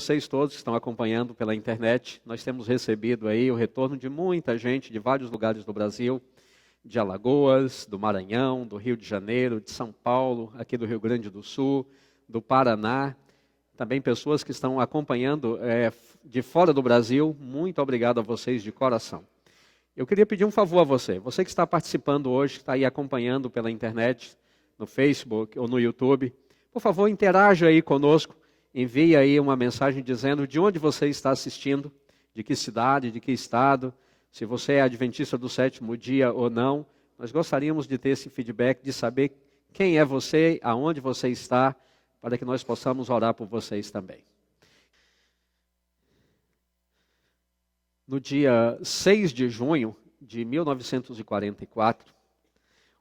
Vocês todos que estão acompanhando pela internet, nós temos recebido aí o retorno de muita gente de vários lugares do Brasil, de Alagoas, do Maranhão, do Rio de Janeiro, de São Paulo, aqui do Rio Grande do Sul, do Paraná, também pessoas que estão acompanhando de fora do Brasil. Muito obrigado a vocês de coração. Eu queria pedir um favor a você que está participando hoje, que está aí acompanhando pela internet, no Facebook ou no YouTube, por favor, interaja aí conosco. Envie aí uma mensagem dizendo de onde você está assistindo, de que cidade, de que estado, se você é adventista do sétimo dia ou não. Nós gostaríamos de ter esse feedback, de saber quem é você, aonde você está, para que nós possamos orar por vocês também. No dia 6 de junho de 1944,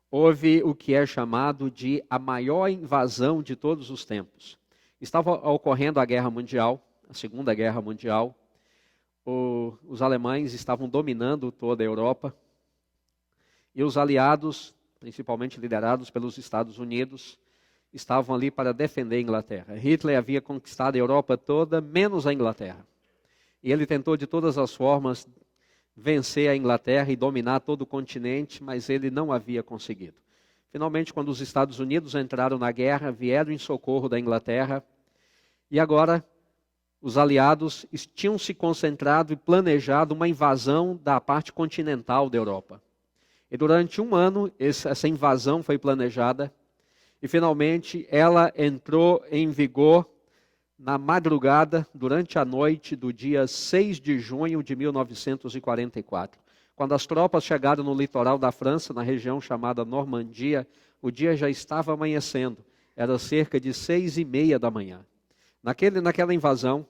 houve o que é chamado de a maior invasão de todos os tempos. Estava ocorrendo a Guerra Mundial, a Segunda Guerra Mundial. Os alemães estavam dominando toda a Europa. E os aliados, principalmente liderados pelos Estados Unidos, estavam ali para defender a Inglaterra. Hitler havia conquistado a Europa toda, menos a Inglaterra. E ele tentou de todas as formas vencer a Inglaterra e dominar todo o continente, mas ele não havia conseguido. Finalmente, quando os Estados Unidos entraram na guerra, vieram em socorro da Inglaterra, e agora os aliados tinham se concentrado e planejado uma invasão da parte continental da Europa. E durante um ano, essa invasão foi planejada, e finalmente ela entrou em vigor na madrugada, durante a noite do dia 6 de junho de 1944. Quando as tropas chegaram no litoral da França, na região chamada Normandia, o dia já estava amanhecendo. Era cerca de 6:30 da manhã. Naquela invasão,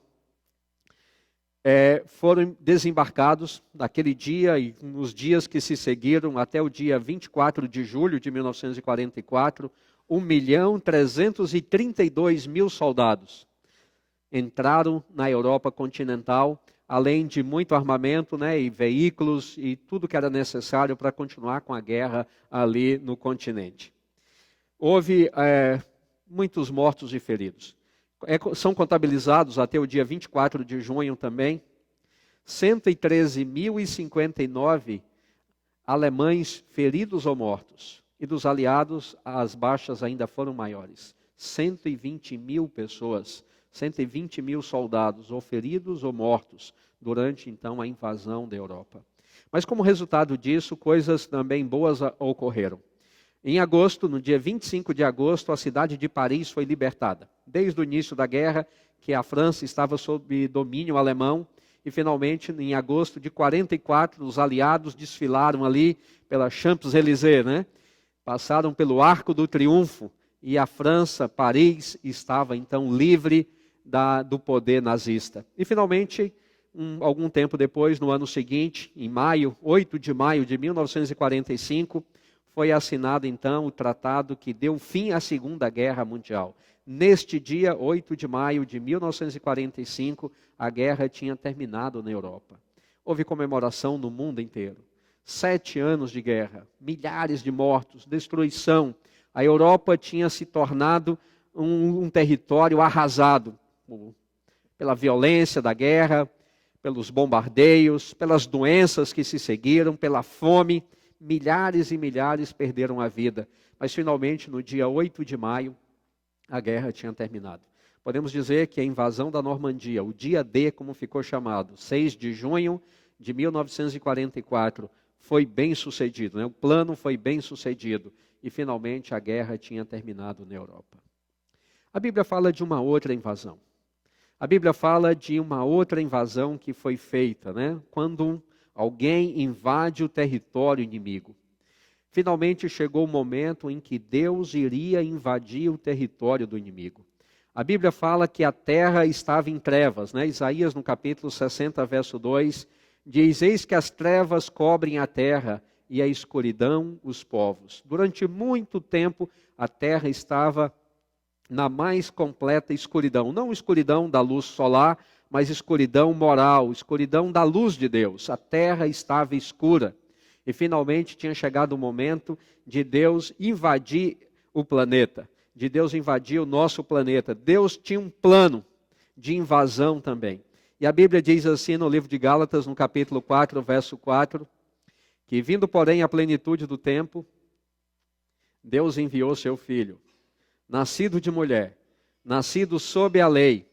foram desembarcados naquele dia e nos dias que se seguiram, até o dia 24 de julho de 1944, 1.332.000 soldados entraram na Europa continental, além de muito armamento, e veículos e tudo que era necessário para continuar com a guerra ali no continente. Houve muitos mortos e feridos. São contabilizados até o dia 24 de junho também, 113.059 alemães feridos ou mortos. E dos aliados, as baixas ainda foram maiores. 120.000 pessoas, 120.000 soldados, ou feridos ou mortos, durante então a invasão da Europa. Mas como resultado disso, coisas também boas ocorreram. Em agosto, no dia 25 de agosto, a cidade de Paris foi libertada. Desde o início da guerra, que a França estava sob domínio alemão, e finalmente, em agosto de 44, os aliados desfilaram ali pela Champs-Élysées, passaram pelo Arco do Triunfo, e a França, Paris, estava então livre do poder nazista. E finalmente, algum tempo depois, no ano seguinte, em 8 de maio de 1945, foi assinado então o tratado que deu fim à Segunda Guerra Mundial. Neste dia, 8 de maio de 1945, a guerra tinha terminado na Europa. Houve comemoração no mundo inteiro. 7 anos de guerra, milhares de mortos, destruição. A Europa tinha se tornado um território arrasado pela violência da guerra, pelos bombardeios, pelas doenças que se seguiram, pela fome. Milhares e milhares perderam a vida. Mas finalmente, no dia 8 de maio, a guerra tinha terminado. Podemos dizer que a invasão da Normandia, o dia D, como ficou chamado, 6 de junho de 1944, foi bem sucedido. O plano foi bem sucedido. E finalmente a guerra tinha terminado na Europa. A Bíblia fala de uma outra invasão. A Bíblia fala de uma outra invasão que foi feita, quando alguém invade o território inimigo. Finalmente chegou o momento em que Deus iria invadir o território do inimigo. A Bíblia fala que a terra estava em trevas, Isaías no capítulo 60, verso 2, diz: eis que as trevas cobrem a terra e a escuridão os povos. Durante muito tempo a terra estava na mais completa escuridão. Não escuridão da luz solar, mas escuridão moral, escuridão da luz de Deus. A terra estava escura. E finalmente tinha chegado o momento de Deus invadir o planeta, de Deus invadir o nosso planeta. Deus tinha um plano de invasão também. E a Bíblia diz assim no livro de Gálatas, no capítulo 4, verso 4, que vindo, porém, a plenitude do tempo, Deus enviou seu Filho, nascido de mulher, nascido sob a lei,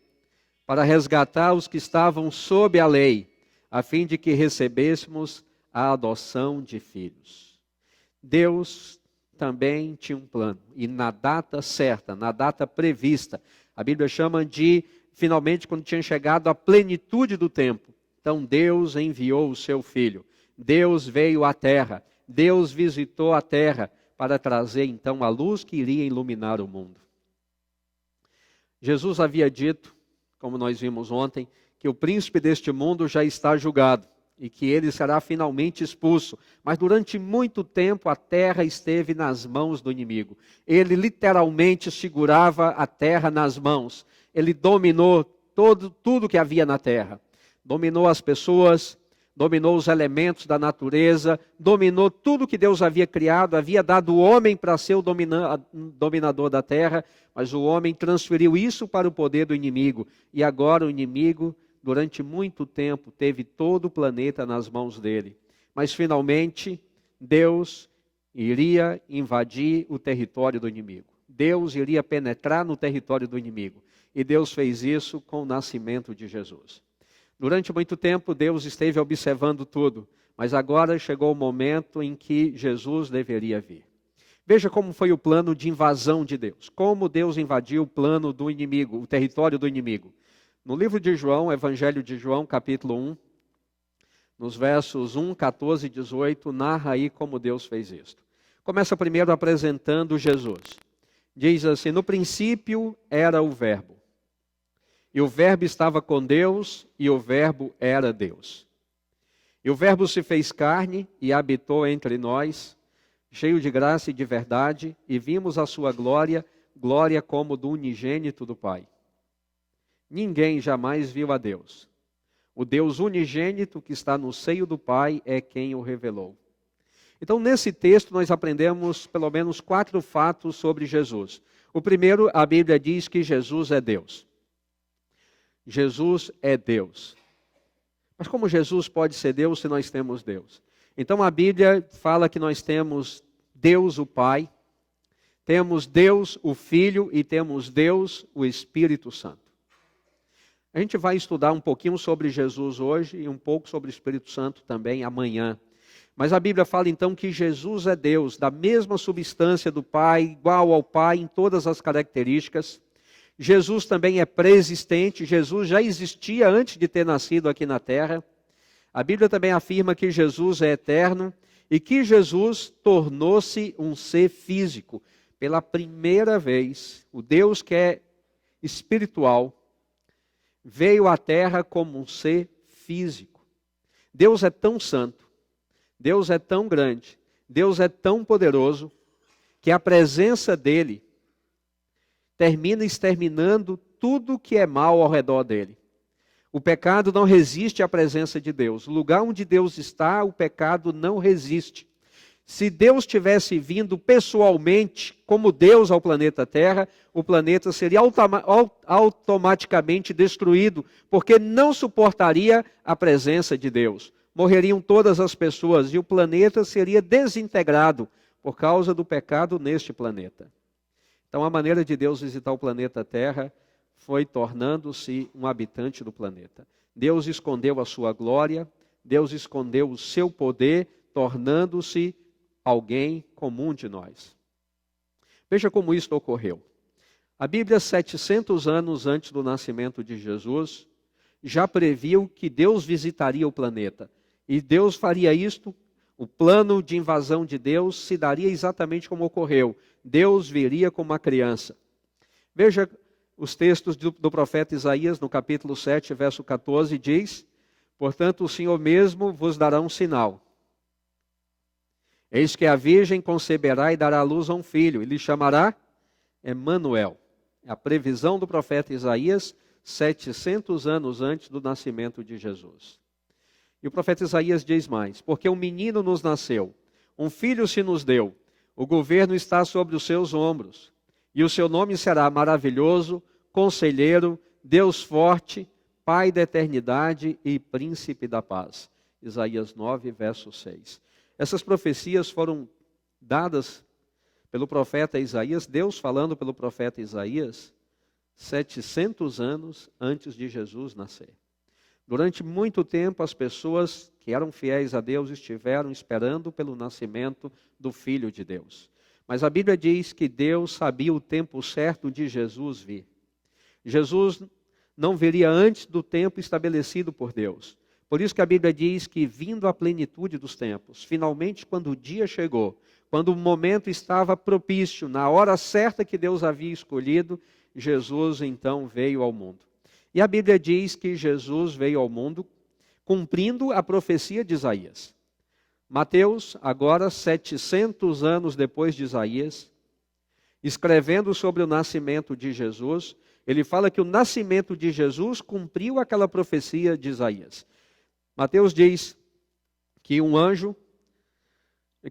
para resgatar os que estavam sob a lei, a fim de que recebêssemos a adoção de filhos. Deus também tinha um plano, e na data certa, na data prevista, a Bíblia chama de, finalmente, quando tinha chegado a plenitude do tempo, então Deus enviou o seu Filho, Deus veio à terra, Deus visitou a terra, para trazer então a luz que iria iluminar o mundo. Jesus havia dito, como nós vimos ontem, que o príncipe deste mundo já está julgado e que ele será finalmente expulso. Mas durante muito tempo a terra esteve nas mãos do inimigo. Ele literalmente segurava a terra nas mãos. Ele dominou tudo que havia na terra. Dominou as pessoas, dominou os elementos da natureza, dominou tudo que Deus havia criado, havia dado o homem para ser o dominador da terra, mas o homem transferiu isso para o poder do inimigo. E agora o inimigo, durante muito tempo, teve todo o planeta nas mãos dele. Mas finalmente, Deus iria invadir o território do inimigo. Deus iria penetrar no território do inimigo. E Deus fez isso com o nascimento de Jesus. Durante muito tempo, Deus esteve observando tudo, mas agora chegou o momento em que Jesus deveria vir. Veja como foi o plano de invasão de Deus, como Deus invadiu o plano do inimigo, o território do inimigo. No livro de João, Evangelho de João, capítulo 1, nos versos 1, 14 e 18, narra aí como Deus fez isto. Começa primeiro apresentando Jesus. Diz assim: no princípio era o Verbo. E o Verbo estava com Deus, e o Verbo era Deus. E o Verbo se fez carne e habitou entre nós, cheio de graça e de verdade, e vimos a sua glória, glória como do unigênito do Pai. Ninguém jamais viu a Deus. O Deus unigênito que está no seio do Pai é quem o revelou. Então, nesse texto, nós aprendemos pelo menos 4 fatos sobre Jesus. O primeiro, a Bíblia diz que Jesus é Deus. Jesus é Deus. Mas como Jesus pode ser Deus se nós temos Deus? Então a Bíblia fala que nós temos Deus o Pai, temos Deus o Filho e temos Deus o Espírito Santo. A gente vai estudar um pouquinho sobre Jesus hoje e um pouco sobre o Espírito Santo também amanhã. Mas a Bíblia fala então que Jesus é Deus, da mesma substância do Pai, igual ao Pai em todas as características. Jesus também é preexistente, Jesus já existia antes de ter nascido aqui na terra. A Bíblia também afirma que Jesus é eterno e que Jesus tornou-se um ser físico. Pela primeira vez, o Deus que é espiritual veio à terra como um ser físico. Deus é tão santo, Deus é tão grande, Deus é tão poderoso, que a presença dele termina exterminando tudo que é mal ao redor dele. O pecado não resiste à presença de Deus. O lugar onde Deus está, o pecado não resiste. Se Deus tivesse vindo pessoalmente, como Deus ao planeta Terra, o planeta seria automaticamente destruído, porque não suportaria a presença de Deus. Morreriam todas as pessoas e o planeta seria desintegrado por causa do pecado neste planeta. Então a maneira de Deus visitar o planeta Terra foi tornando-se um habitante do planeta. Deus escondeu a sua glória, Deus escondeu o seu poder, tornando-se alguém comum de nós. Veja como isso ocorreu. A Bíblia, 700 anos antes do nascimento de Jesus, já previu que Deus visitaria o planeta. E Deus faria isto. O plano de invasão de Deus se daria exatamente como ocorreu. Deus viria como uma criança. Veja os textos do profeta Isaías, no capítulo 7, verso 14, diz: portanto, o Senhor mesmo vos dará um sinal. Eis que a virgem conceberá e dará à luz a um filho, e lhe chamará Emanuel. É a previsão do profeta Isaías, 700 anos antes do nascimento de Jesus. E o profeta Isaías diz mais: porque um menino nos nasceu, um filho se nos deu, o governo está sobre os seus ombros, e o seu nome será Maravilhoso, Conselheiro, Deus forte, Pai da eternidade e príncipe da paz. Isaías 9, verso 6. Essas profecias foram dadas pelo profeta Isaías, Deus falando pelo profeta Isaías, 700 anos antes de Jesus nascer. Durante muito tempo, as pessoas que eram fiéis a Deus estiveram esperando pelo nascimento do Filho de Deus. Mas a Bíblia diz que Deus sabia o tempo certo de Jesus vir. Jesus não viria antes do tempo estabelecido por Deus. Por isso que a Bíblia diz que, vindo à plenitude dos tempos, finalmente, quando o dia chegou, quando o momento estava propício, na hora certa que Deus havia escolhido, Jesus então veio ao mundo. E a Bíblia diz que Jesus veio ao mundo cumprindo a profecia de Isaías. Mateus, agora 700 anos depois de Isaías, escrevendo sobre o nascimento de Jesus, ele fala que o nascimento de Jesus cumpriu aquela profecia de Isaías. Mateus diz que um anjo,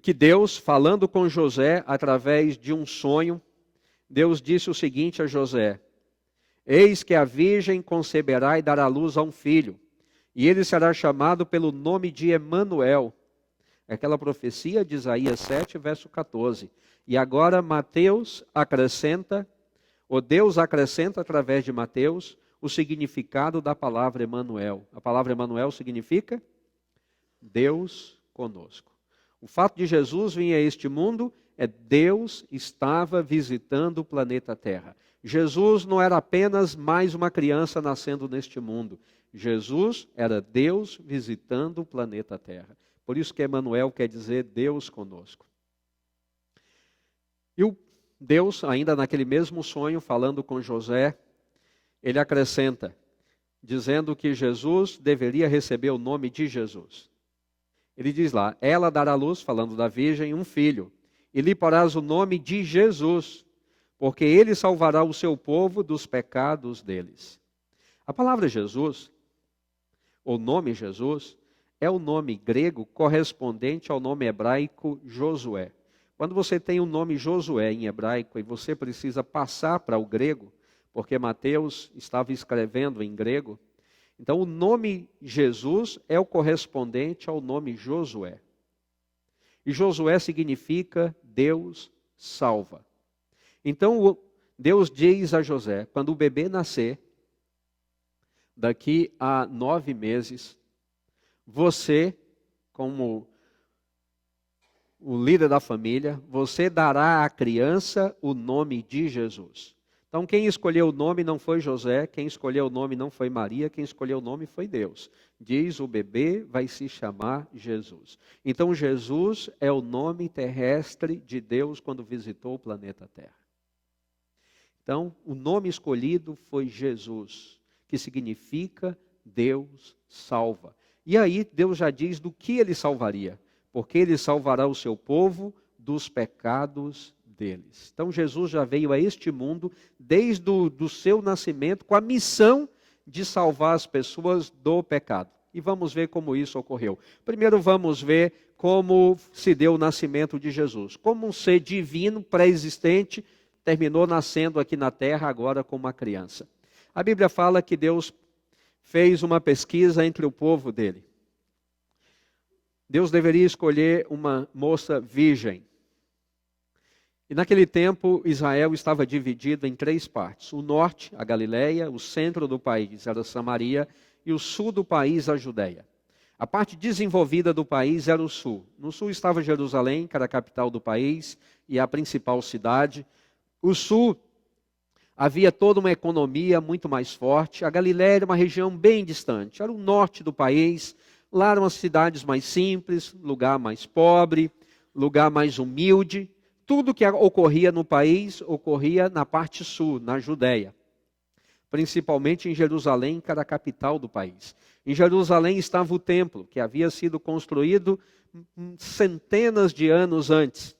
que Deus, falando com José através de um sonho, Deus disse o seguinte a José: eis que a virgem conceberá e dará luz a um filho, e ele será chamado pelo nome de Emanuel. Aquela profecia de Isaías 7, verso 14. E agora Mateus acrescenta, ou Deus acrescenta através de Mateus, o significado da palavra Emanuel. A palavra Emanuel significa Deus conosco. O fato de Jesus vir a este mundo é Deus estava visitando o planeta Terra. Jesus não era apenas mais uma criança nascendo neste mundo. Jesus era Deus visitando o planeta Terra. Por isso que Emanuel quer dizer Deus conosco. E o Deus, ainda naquele mesmo sonho, falando com José, ele acrescenta, dizendo que Jesus deveria receber o nome de Jesus. Ele diz lá, ela dará à luz, falando da virgem, um filho, e lhe porás o nome de Jesus, porque ele salvará o seu povo dos pecados deles. A palavra Jesus, o nome Jesus, é o nome grego correspondente ao nome hebraico Josué. Quando você tem o nome Josué em hebraico e você precisa passar para o grego, porque Mateus estava escrevendo em grego, então o nome Jesus é o correspondente ao nome Josué. E Josué significa Deus salva. Então Deus diz a José, quando o bebê nascer, daqui a 9 meses, você, como o líder da família, você dará à criança o nome de Jesus. Então quem escolheu o nome não foi José, quem escolheu o nome não foi Maria, quem escolheu o nome foi Deus. Diz, o bebê vai se chamar Jesus. Então Jesus é o nome terrestre de Deus quando visitou o planeta Terra. Então o nome escolhido foi Jesus, que significa Deus salva. E aí Deus já diz do que ele salvaria, porque ele salvará o seu povo dos pecados deles. Então Jesus já veio a este mundo desde o seu nascimento com a missão de salvar as pessoas do pecado. E vamos ver como isso ocorreu. Primeiro vamos ver como se deu o nascimento de Jesus. Como um ser divino, pré-existente, terminou nascendo aqui na terra agora como uma criança. A Bíblia fala que Deus fez uma pesquisa entre o povo dele. Deus deveria escolher uma moça virgem. E naquele tempo, Israel estava dividido em 3 partes. O norte, a Galileia, o centro do país era Samaria, e o sul do país, a Judéia. A parte desenvolvida do país era o sul. No sul estava Jerusalém, que era a capital do país e a principal cidade. O sul havia toda uma economia muito mais forte. A Galileia era uma região bem distante. Era o norte do país. Lá eram as cidades mais simples, lugar mais pobre, lugar mais humilde. Tudo que ocorria no país ocorria na parte sul, na Judéia. Principalmente em Jerusalém, que era a capital do país. Em Jerusalém estava o templo, que havia sido construído centenas de anos antes.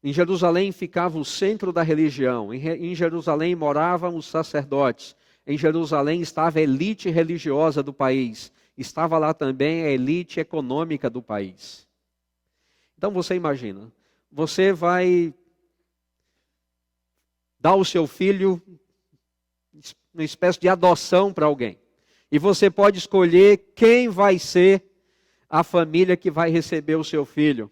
Em Jerusalém ficava o centro da religião. Em Jerusalém moravam os sacerdotes. Em Jerusalém estava a elite religiosa do país. Estava lá também a elite econômica do país. Então você imagina, você vai dá o seu filho uma espécie de adoção para alguém. E você pode escolher quem vai ser a família que vai receber o seu filho.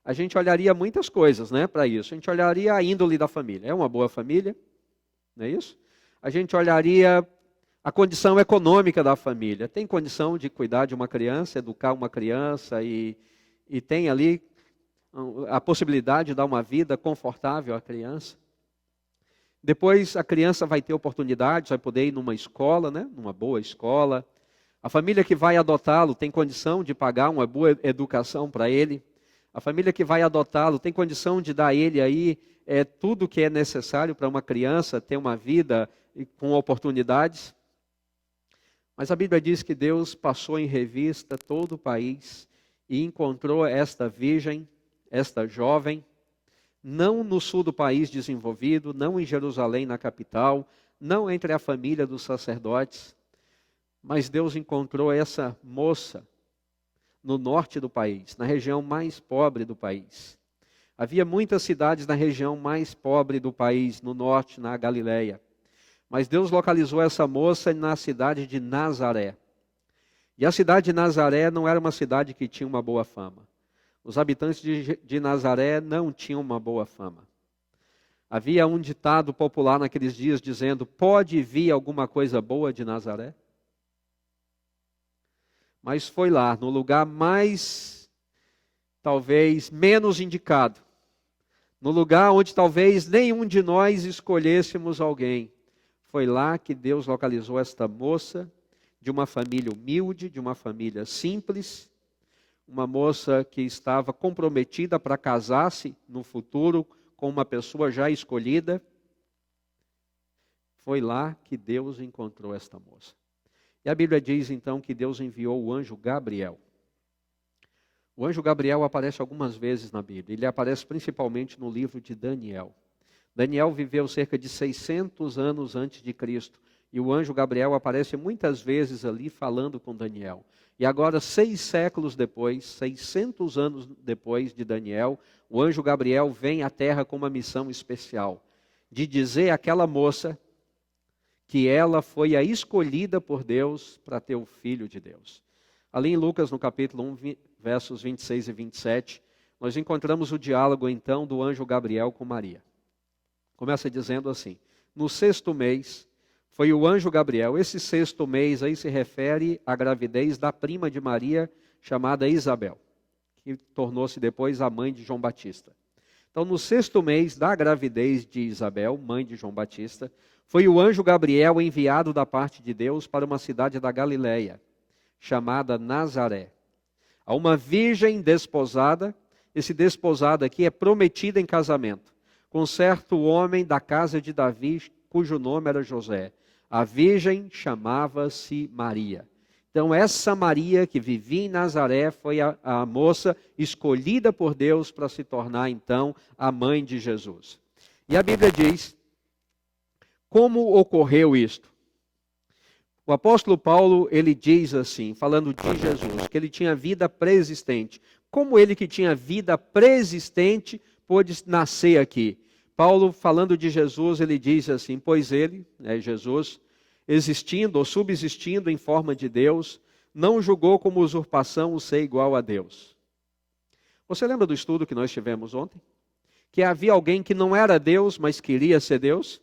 A gente olharia muitas coisas, né, para isso. A gente olharia a índole da família. É uma boa família? Não é isso? A gente olharia a condição econômica da família. Tem condição de cuidar de uma criança, educar uma criança e tem ali a possibilidade de dar uma vida confortável à criança. Depois a criança vai ter oportunidades, vai poder ir numa escola, né? Numa boa escola. A família que vai adotá-lo tem condição de pagar uma boa educação para ele. A família que vai adotá-lo tem condição de dar a ele aí tudo que é necessário para uma criança ter uma vida com oportunidades. Mas a Bíblia diz que Deus passou em revista todo o país e encontrou esta virgem, esta jovem, não no sul do país desenvolvido, não em Jerusalém, na capital, não entre a família dos sacerdotes, mas Deus encontrou essa moça no norte do país, na região mais pobre do país. Havia muitas cidades na região mais pobre do país, no norte, na Galileia. Mas Deus localizou essa moça na cidade de Nazaré. E a cidade de Nazaré não era uma cidade que tinha uma boa fama. Os habitantes de Nazaré não tinham uma boa fama. Havia um ditado popular naqueles dias dizendo: pode vir alguma coisa boa de Nazaré? Mas foi lá, no lugar mais, talvez, menos indicado. No lugar onde talvez nenhum de nós escolhêssemos alguém. Foi lá que Deus localizou esta moça, de uma família humilde, de uma família simples, uma moça que estava comprometida para casar-se no futuro com uma pessoa já escolhida. Foi lá que Deus encontrou esta moça. E a Bíblia diz então que Deus enviou o anjo Gabriel. O anjo Gabriel aparece algumas vezes na Bíblia. Ele aparece principalmente no livro de Daniel. Daniel viveu cerca de 600 anos antes de Cristo. E o anjo Gabriel aparece muitas vezes ali falando com Daniel. E agora, 6 séculos depois, 600 anos depois de Daniel, o anjo Gabriel vem à terra com uma missão especial. De dizer àquela moça que ela foi a escolhida por Deus para ter o Filho de Deus. Ali em Lucas, no capítulo 1, versos 26 e 27, nós encontramos o diálogo então do anjo Gabriel com Maria. Começa dizendo assim: no 6º mês, foi o anjo Gabriel. Esse 6º mês aí se refere à gravidez da prima de Maria, chamada Isabel, que tornou-se depois a mãe de João Batista. Então, no 6º mês da gravidez de Isabel, mãe de João Batista, foi o anjo Gabriel enviado da parte de Deus para uma cidade da Galileia, chamada Nazaré, a uma virgem desposada. Esse desposado aqui é prometida em casamento, com certo homem da casa de Davi, cujo nome era José. A virgem chamava-se Maria. Então, essa Maria que vivia em Nazaré foi a moça escolhida por Deus para se tornar, então, a mãe de Jesus. E a Bíblia diz como ocorreu isto. O apóstolo Paulo, ele diz assim, falando de Jesus, que ele tinha vida preexistente. Como ele que tinha vida preexistente pôde nascer aqui? Paulo, falando de Jesus, ele diz assim: pois ele, Jesus, existindo ou subsistindo em forma de Deus, não julgou como usurpação o ser igual a Deus. Você lembra do estudo que nós tivemos ontem? Que havia alguém que não era Deus, mas queria ser Deus?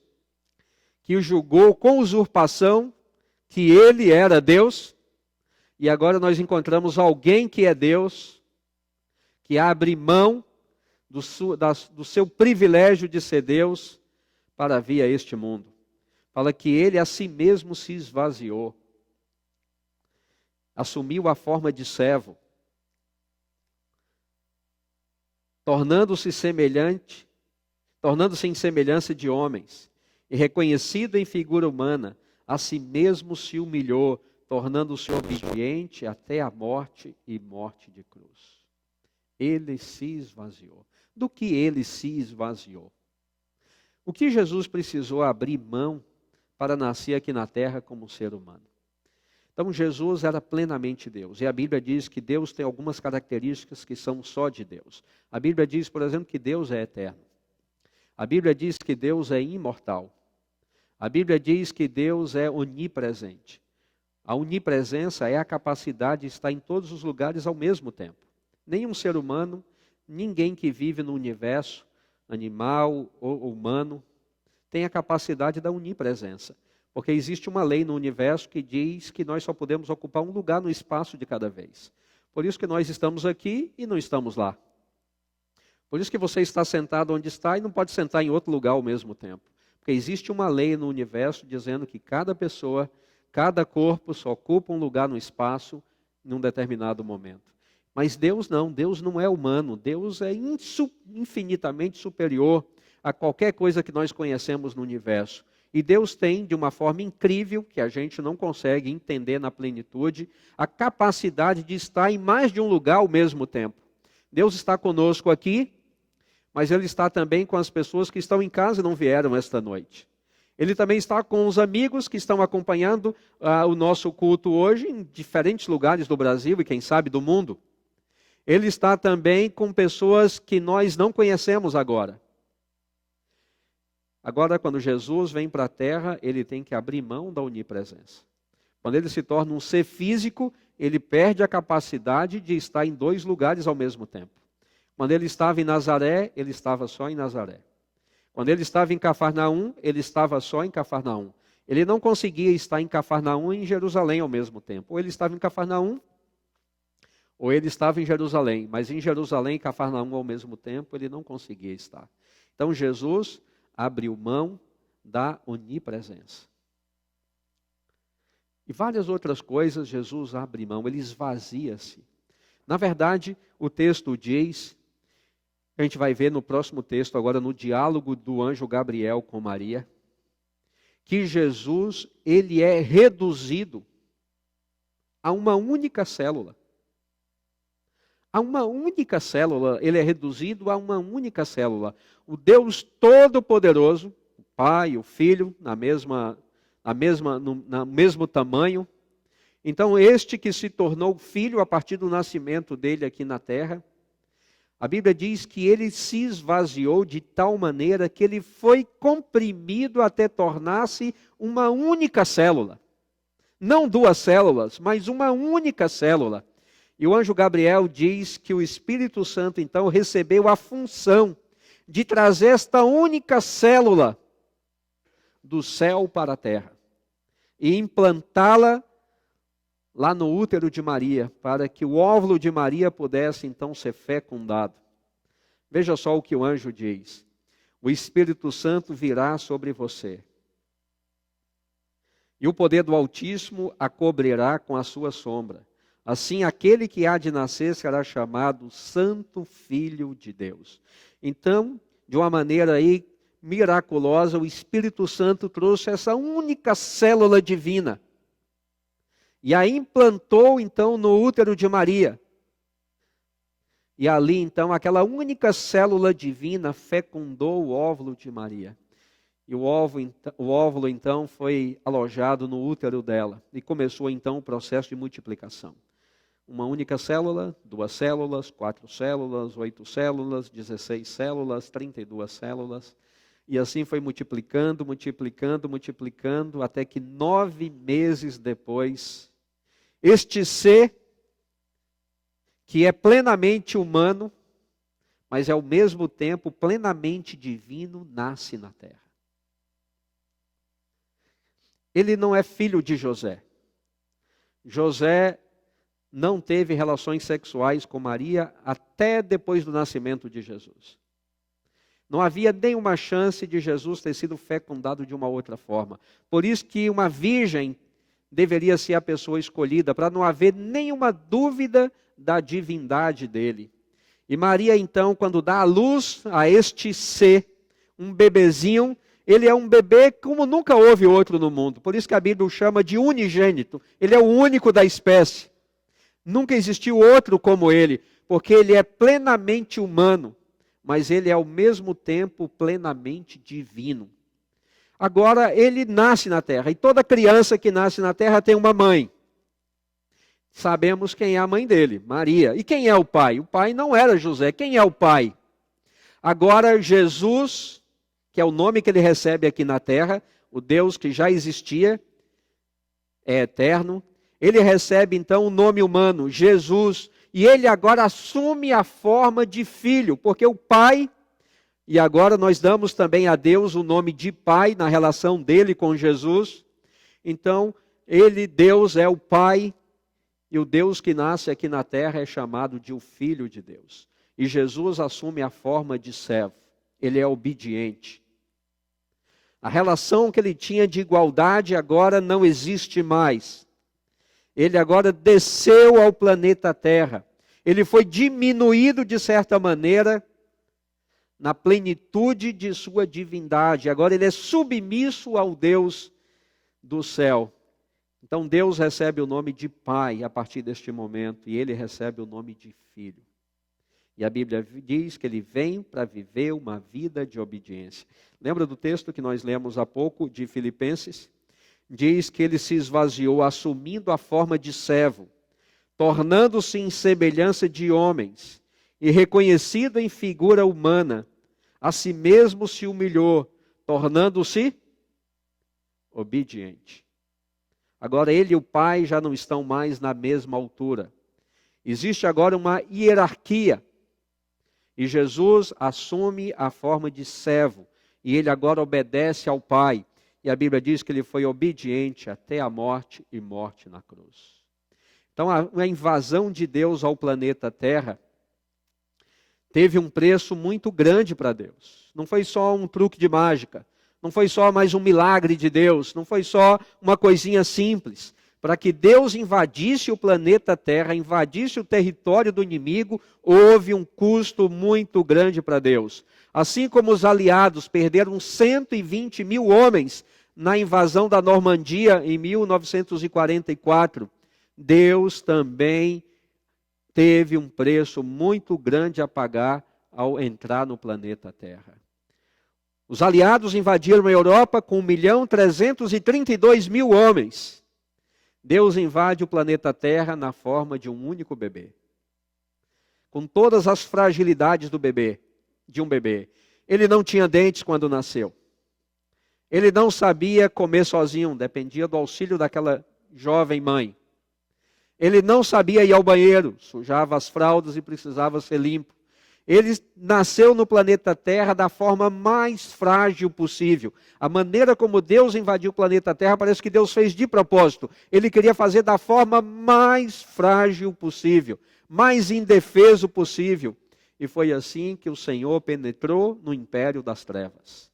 Que o julgou com usurpação que ele era Deus? E agora nós encontramos alguém que é Deus, que abre mão do seu privilégio de ser Deus para vir a este mundo. Fala que ele a si mesmo se esvaziou, assumiu a forma de servo, tornando-se em semelhança de homens, e reconhecido em figura humana, a si mesmo se humilhou, tornando-se obediente até a morte e morte de cruz. Ele se esvaziou. Do que ele se esvaziou? O que Jesus precisou abrir mão para nascer aqui na terra como ser humano? Então Jesus era plenamente Deus. E a Bíblia diz que Deus tem algumas características que são só de Deus. A Bíblia diz, por exemplo, que Deus é eterno. A Bíblia diz que Deus é imortal. A Bíblia diz que Deus é onipresente. A onipresença é a capacidade de estar em todos os lugares ao mesmo tempo. Nenhum ser humano, ninguém que vive no universo, animal ou humano, tem a capacidade da onipresença. Porque existe uma lei no universo que diz que nós só podemos ocupar um lugar no espaço de cada vez. Por isso que nós estamos aqui e não estamos lá. Por isso que você está sentado onde está e não pode sentar em outro lugar ao mesmo tempo. Porque existe uma lei no universo dizendo que cada pessoa, cada corpo só ocupa um lugar no espaço em um determinado momento. Mas Deus não é humano. Deus é infinitamente superior a qualquer coisa que nós conhecemos no universo. E Deus tem, de uma forma incrível, que a gente não consegue entender na plenitude, a capacidade de estar em mais de um lugar ao mesmo tempo. Deus está conosco aqui, mas Ele está também com as pessoas que estão em casa e não vieram esta noite. Ele também está com os amigos que estão acompanhando o nosso culto hoje em diferentes lugares do Brasil e quem sabe do mundo. Ele está também com pessoas que nós não conhecemos agora. Agora, quando Jesus vem para a terra, ele tem que abrir mão da onipresença. Quando ele se torna um ser físico, ele perde a capacidade de estar em dois lugares ao mesmo tempo. Quando ele estava em Nazaré, ele estava só em Nazaré. Quando ele estava em Cafarnaum, ele estava só em Cafarnaum. Ele não conseguia estar em Cafarnaum e em Jerusalém ao mesmo tempo. Ou ele estava em Cafarnaum, ou ele estava em Jerusalém. Mas em Jerusalém e Cafarnaum ao mesmo tempo, ele não conseguia estar. Então Jesus abriu mão da onipresença. E várias outras coisas Jesus abre mão, ele esvazia-se. Na verdade, o texto diz, a gente vai ver no próximo texto, agora no diálogo do anjo Gabriel com Maria, que Jesus, ele é reduzido a uma única célula. A uma única célula, ele é reduzido a uma única célula. O Deus Todo-Poderoso, o Pai, o Filho, no mesmo tamanho. Então, este que se tornou filho a partir do nascimento dele aqui na terra, a Bíblia diz que ele se esvaziou de tal maneira que ele foi comprimido até tornar-se uma única célula. Não duas células, mas uma única célula. E o anjo Gabriel diz que o Espírito Santo, então, recebeu a função de trazer esta única célula do céu para a terra e implantá-la lá no útero de Maria, para que o óvulo de Maria pudesse, então, ser fecundado. Veja só o que o anjo diz. O Espírito Santo virá sobre você, e o poder do Altíssimo a cobrirá com a sua sombra. Assim, aquele que há de nascer será chamado Santo Filho de Deus. Então, de uma maneira aí miraculosa, o Espírito Santo trouxe essa única célula divina e a implantou, então, no útero de Maria. E ali, então, aquela única célula divina fecundou o óvulo de Maria. E o óvulo, então, foi alojado no útero dela. E começou, então, o processo de multiplicação. Uma única célula, 2 células, 4 células, 8 células, 16 células, 32 células. E assim foi multiplicando, até que 9 meses depois, este ser, que é plenamente humano, mas é ao mesmo tempo plenamente divino, nasce na terra. Ele não é filho de José. José não teve relações sexuais com Maria até depois do nascimento de Jesus. Não havia nenhuma chance de Jesus ter sido fecundado de uma outra forma. Por isso que uma virgem deveria ser a pessoa escolhida, para não haver nenhuma dúvida da divindade dele. E Maria, então, quando dá à luz a este ser, um bebezinho, ele é um bebê como nunca houve outro no mundo. Por isso que a Bíblia o chama de unigênito. Ele é o único da espécie. Nunca existiu outro como ele, porque ele é plenamente humano, mas ele é ao mesmo tempo plenamente divino. Agora, ele nasce na terra, e toda criança que nasce na terra tem uma mãe. Sabemos quem é a mãe dele, Maria. E quem é o pai? O pai não era José. Quem é o pai? Agora, Jesus que é o nome que ele recebe aqui na terra, o Deus que já existia, é eterno. Ele recebe então o nome humano, Jesus, e ele agora assume a forma de filho, porque o Pai, e agora nós damos também a Deus o nome de Pai na relação dele com Jesus. Então, ele, Deus, é o Pai, e o Deus que nasce aqui na terra é chamado de o Filho de Deus. E Jesus assume a forma de servo, ele é obediente. A relação que ele tinha de igualdade agora não existe mais. Ele agora desceu ao planeta Terra. Ele foi diminuído de certa maneira na plenitude de sua divindade. Agora ele é submisso ao Deus do céu. Então Deus recebe o nome de Pai a partir deste momento e ele recebe o nome de Filho. E a Bíblia diz que ele vem para viver uma vida de obediência. Lembra do texto que nós lemos há pouco de Filipenses? Diz que ele se esvaziou assumindo a forma de servo, tornando-se em semelhança de homens e reconhecido em figura humana, a si mesmo se humilhou, tornando-se obediente. Agora ele e o Pai já não estão mais na mesma altura. Existe agora uma hierarquia. E Jesus assume a forma de servo. E ele agora obedece ao Pai. E a Bíblia diz que ele foi obediente até a morte e morte na cruz. Então a invasão de Deus ao planeta Terra teve um preço muito grande para Deus. Não foi só um truque de mágica. Não foi só mais um milagre de Deus. Não foi só uma coisinha simples. Para que Deus invadisse o planeta Terra, invadisse o território do inimigo, houve um custo muito grande para Deus. Assim como os aliados perderam 120 mil homens na invasão da Normandia em 1944, Deus também teve um preço muito grande a pagar ao entrar no planeta Terra. Os aliados invadiram a Europa com 1.332.000 homens. Deus invade o planeta Terra na forma de um único bebê. Com todas as fragilidades de um bebê. Ele não tinha dentes quando nasceu. Ele não sabia comer sozinho, dependia do auxílio daquela jovem mãe. Ele não sabia ir ao banheiro, sujava as fraldas e precisava ser limpo. Ele nasceu no planeta Terra da forma mais frágil possível. A maneira como Deus invadiu o planeta Terra parece que Deus fez de propósito. Ele queria fazer da forma mais frágil possível, mais indefeso possível. E foi assim que o Senhor penetrou no império das trevas,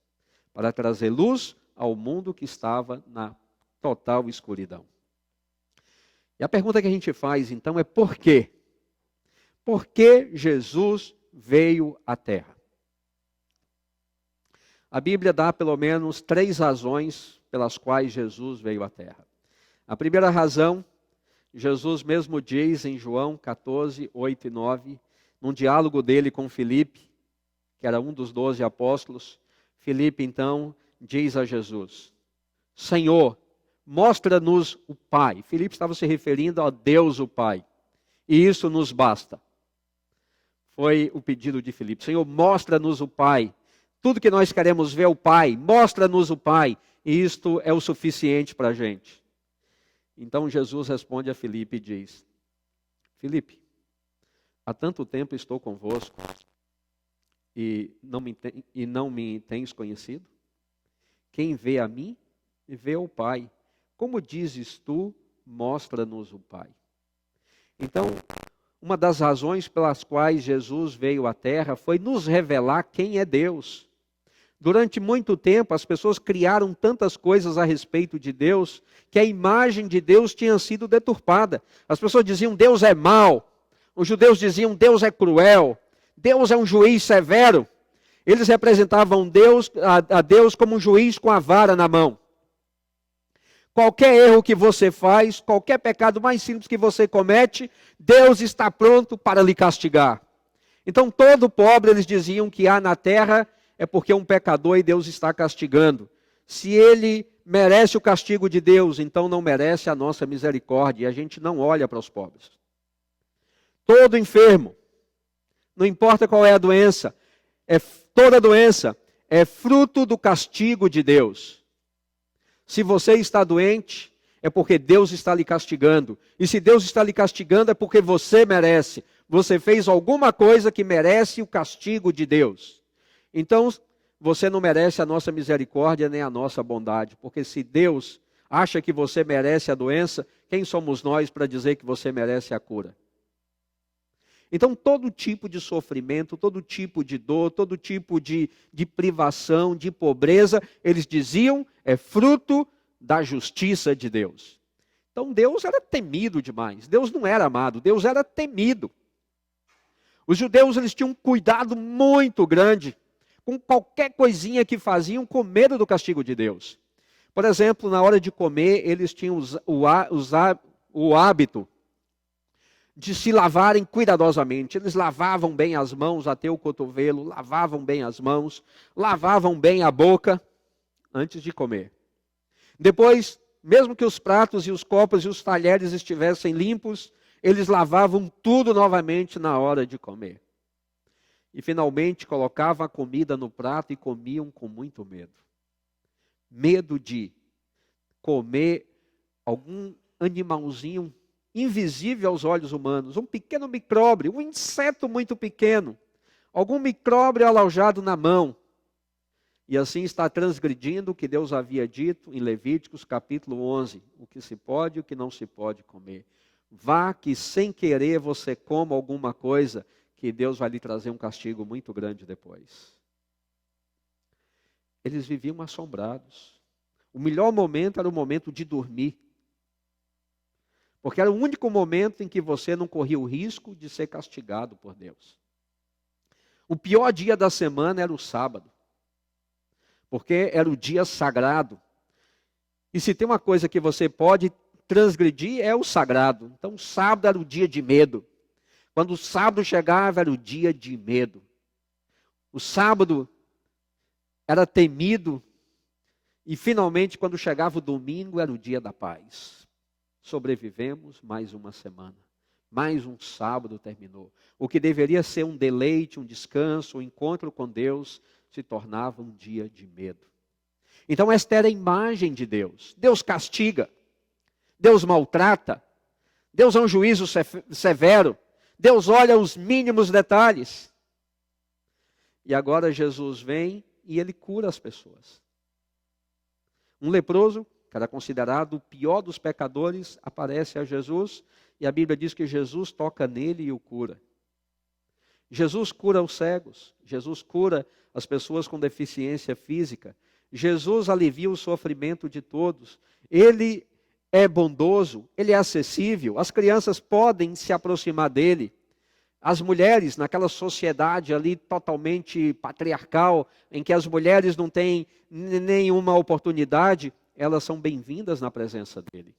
para trazer luz ao mundo que estava na total escuridão. E a pergunta que a gente faz então é por quê? Por que Jesus veio à Terra? A Bíblia dá pelo menos 3 razões pelas quais Jesus veio à Terra. A primeira razão, Jesus mesmo diz em João 14, 8 e 9, num diálogo dele com Filipe, que era um dos 12 apóstolos, Filipe então diz a Jesus: Senhor, mostra-nos o Pai. Filipe estava se referindo a Deus o Pai. E isso nos basta. Foi o pedido de Filipe. Senhor, mostra-nos o Pai. Tudo que nós queremos ver é o Pai. Mostra-nos o Pai. E isto é o suficiente para a gente. Então Jesus responde a Filipe e diz: Filipe, há tanto tempo estou convosco e não me tens conhecido? Quem vê a mim, vê o Pai. Como dizes tu, mostra-nos o Pai. Então, uma das razões pelas quais Jesus veio à Terra foi nos revelar quem é Deus. Durante muito tempo, as pessoas criaram tantas coisas a respeito de Deus, que a imagem de Deus tinha sido deturpada. As pessoas diziam, Deus é mau. Os judeus diziam, Deus é cruel. Deus é um juiz severo. Eles representavam a Deus como um juiz com a vara na mão. Qualquer erro que você faz, qualquer pecado mais simples que você comete, Deus está pronto para lhe castigar. Então todo pobre, eles diziam, que há na terra é porque é um pecador e Deus está castigando. Se ele merece o castigo de Deus, então não merece a nossa misericórdia. E a gente não olha para os pobres. Todo enfermo, não importa qual é a doença, toda doença é fruto do castigo de Deus. Se você está doente, é porque Deus está lhe castigando. E se Deus está lhe castigando, é porque você merece. Você fez alguma coisa que merece o castigo de Deus. Então, você não merece a nossa misericórdia nem a nossa bondade. Porque se Deus acha que você merece a doença, quem somos nós para dizer que você merece a cura? Então, todo tipo de sofrimento, todo tipo de dor, todo tipo de privação, de pobreza, eles diziam, é fruto da justiça de Deus. Então, Deus era temido demais. Deus não era amado, Deus era temido. Os judeus, eles tinham um cuidado muito grande com qualquer coisinha que faziam com medo do castigo de Deus. Por exemplo, na hora de comer, eles tinham o hábito de se lavarem cuidadosamente. Eles lavavam bem as mãos até o cotovelo, lavavam bem as mãos, lavavam bem a boca antes de comer. Depois, mesmo que os pratos e os copos e os talheres estivessem limpos, eles lavavam tudo novamente na hora de comer. E finalmente colocavam a comida no prato e comiam com muito medo. Medo de comer algum animalzinho invisível aos olhos humanos, um pequeno micróbio, um inseto muito pequeno, algum micróbio alojado na mão. E assim está transgredindo o que Deus havia dito em Levíticos capítulo 11, o que se pode e o que não se pode comer. Vá que sem querer você coma alguma coisa, que Deus vai lhe trazer um castigo muito grande depois. Eles viviam assombrados. O melhor momento era o momento de dormir. Porque era o único momento em que você não corria o risco de ser castigado por Deus. O pior dia da semana era o sábado. Porque era o dia sagrado. E se tem uma coisa que você pode transgredir, é o sagrado. Então o sábado era o dia de medo. Quando o sábado chegava, era o dia de medo. O sábado era temido. E finalmente, quando chegava o domingo, era o dia da paz. Sobrevivemos mais uma semana. Mais um sábado terminou. O que deveria ser um deleite, um descanso, um encontro com Deus, se tornava um dia de medo. Então esta era a imagem de Deus. Deus castiga. Deus maltrata. Deus é um juízo severo. Deus olha os mínimos detalhes. E agora Jesus vem e ele cura as pessoas. Um leproso, que era considerado o pior dos pecadores, aparece a Jesus e a Bíblia diz que Jesus toca nele e o cura. Jesus cura os cegos, Jesus cura as pessoas com deficiência física, Jesus alivia o sofrimento de todos, Ele é bondoso, Ele é acessível, as crianças podem se aproximar dEle. As mulheres, naquela sociedade ali totalmente patriarcal, em que as mulheres não têm nenhuma oportunidade, elas são bem-vindas na presença dele.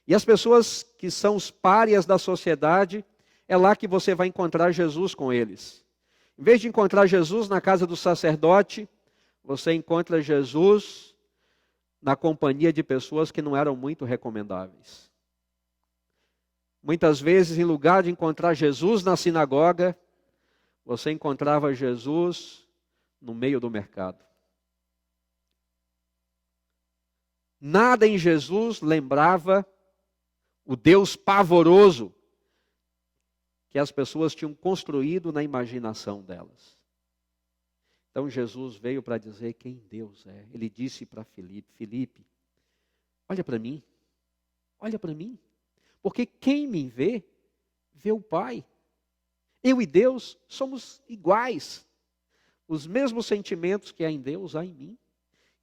E as pessoas que são os párias da sociedade, é lá que você vai encontrar Jesus com eles. Em vez de encontrar Jesus na casa do sacerdote, você encontra Jesus na companhia de pessoas que não eram muito recomendáveis. Muitas vezes, em lugar de encontrar Jesus na sinagoga, você encontrava Jesus no meio do mercado. Nada em Jesus lembrava o Deus pavoroso que as pessoas tinham construído na imaginação delas. Então Jesus veio para dizer quem Deus é. Ele disse para Filipe, olha para mim, olha para mim. Porque quem me vê, vê o Pai. Eu e Deus somos iguais. Os mesmos sentimentos que há em Deus, há em mim.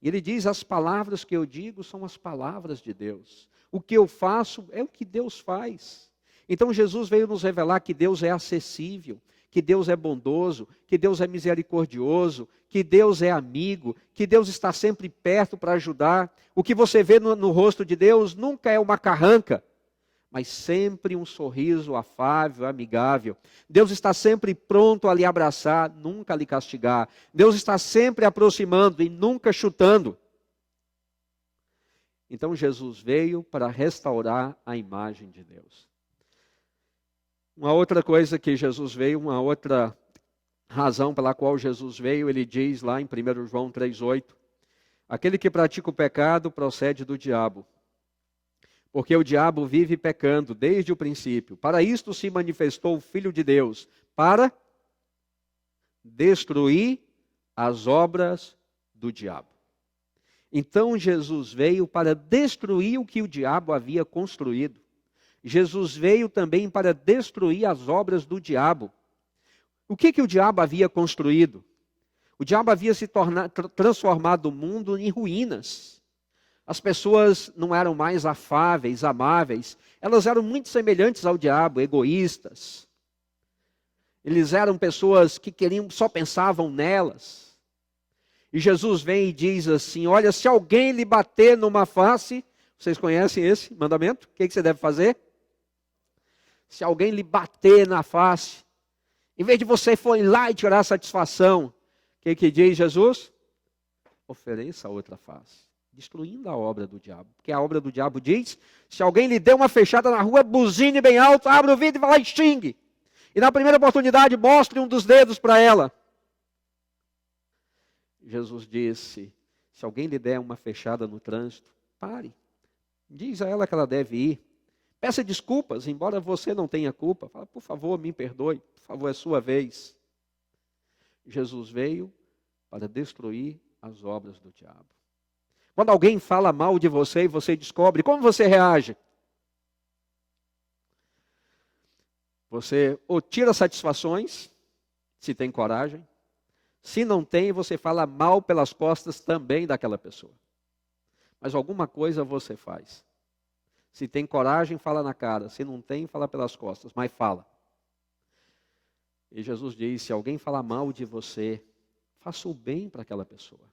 E ele diz, as palavras que eu digo são as palavras de Deus. O que eu faço é o que Deus faz. Então Jesus veio nos revelar que Deus é acessível, que Deus é bondoso, que Deus é misericordioso, que Deus é amigo, que Deus está sempre perto para ajudar. O que você vê no rosto de Deus nunca é uma carranca, mas sempre um sorriso afável, amigável. Deus está sempre pronto a lhe abraçar, nunca a lhe castigar. Deus está sempre aproximando e nunca chutando. Então Jesus veio para restaurar a imagem de Deus. Uma outra coisa que Jesus veio, uma outra razão pela qual Jesus veio, ele diz lá em 1 João 3,8, aquele que pratica o pecado procede do diabo, porque o diabo vive pecando desde o princípio. Para isto se manifestou o Filho de Deus, para destruir as obras do diabo. Então Jesus veio para destruir o que o diabo havia construído. Jesus veio também para destruir as obras do diabo. O que o diabo havia construído? O diabo havia transformado o mundo em ruínas. As pessoas não eram mais afáveis, amáveis. Elas eram muito semelhantes ao diabo, egoístas. Eles eram pessoas que só pensavam nelas. E Jesus vem e diz assim, olha, se alguém lhe bater numa face, vocês conhecem esse mandamento? O que você deve fazer? Se alguém lhe bater na face, em vez de você ir lá e tirar satisfação, o que diz Jesus? Ofereça a outra face, destruindo a obra do diabo. Porque a obra do diabo diz, se alguém lhe deu uma fechada na rua, buzine bem alto, abra o vidro e vai lá e xingue. E na primeira oportunidade, mostre um dos dedos para ela. Jesus disse, se alguém lhe der uma fechada no trânsito, pare. Diz a ela que ela deve ir. Peça desculpas, embora você não tenha culpa. Fala, por favor, me perdoe. Por favor, é sua vez. Jesus veio para destruir as obras do diabo. Quando alguém fala mal de você e você descobre, como você reage? Você ou tira satisfações, se tem coragem. Se não tem, você fala mal pelas costas também daquela pessoa. Mas alguma coisa você faz. Se tem coragem, fala na cara. Se não tem, fala pelas costas, mas fala. E Jesus diz, se alguém falar mal de você, faça o bem para aquela pessoa.